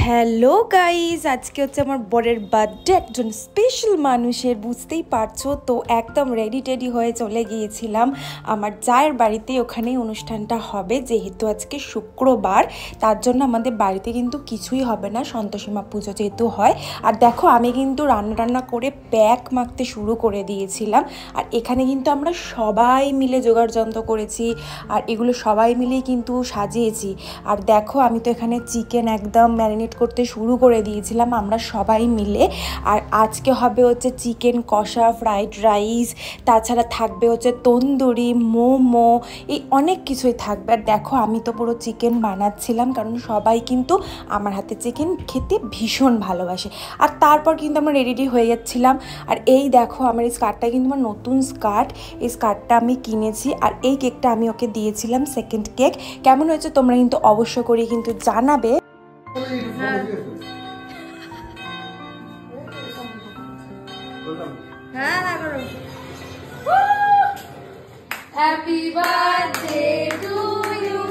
Hello guys, আজকে হচ্ছে আমার বরের বার্থডে। একজন স্পেশাল মানুষের, বুঝতেই পারছো তো। একদম রেডি টেডি হয়ে চলে গিয়েছিলাম আমার জায়ের বাড়িতে। ওখানেই অনুষ্ঠানটা হবে, যেহেতু আজকে শুক্রবার, তার জন্য আমাদের বাড়িতে কিন্তু কিছুই হবে না, সন্তোষীমা পুজো যেহেতু হয়। আর দেখো, আমি কিন্তু রান্না করে প্যাক মাখতে শুরু করে দিয়েছিলাম। আর এখানে কিন্তু আমরা সবাই মিলে জোগাড় যন্ত্র করেছি, আর এগুলো সবাই মিলেই কিন্তু সাজিয়েছি। আর দেখো, আমি তো এখানে চিকেন একদম ম্যারিনেট করতে শুরু করে দিয়েছিলাম আমরা সবাই মিলে। আর আজকে হবে হচ্ছে চিকেন কষা, ফ্রাইড রাইস, তাছাড়া থাকবে হচ্ছে তন্দুরি, মোমো, এই অনেক কিছুই থাকবে। আর দেখো, আমি তো পুরো চিকেন বানাচ্ছিলাম, কারণ সবাই কিন্তু আমার হাতে চিকেন খেতে ভীষণ ভালোবাসে। আর তারপর কিন্তু আমরা রেডি হয়ে যাচ্ছিলাম। আর এই দেখো, আমার এই স্কার্টটা কিন্তু আমার নতুন স্কার্ট, এই স্কার্টটা আমি কিনেছি। আর এই কেকটা আমি ওকে দিয়েছিলাম, সেকেন্ড কেক। কেমন হয়েছে তোমরা কিন্তু অবশ্য করে কিন্তু জানাবে। Happy birthday to you.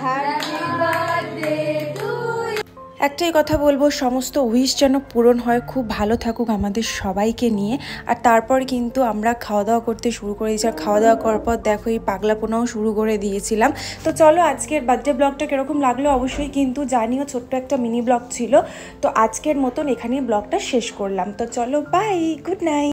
Happy birthday to you. একটাই কথা বলবো, সমস্ত উইশ যেন পূরণ হয়, খুব ভালো থাকুক আমাদের সবাইকে নিয়ে। আর তারপর কিন্তু আমরা খাওয়া দাওয়া করতে শুরু করে দিয়েছি। আর খাওয়া দাওয়া করার পর দেখো, এই পাগলাপোনাও শুরু করে দিয়েছিলাম। তো চলো, আজকের বার্থডে ব্লগটা কীরকম লাগলো অবশ্যই কিন্তু জানিও। ছোট্ট একটা মিনি ব্লগ ছিল। তো আজকের মতন এখানেই ব্লগটা শেষ করলাম। তো চলো, বাই, গুড নাইট।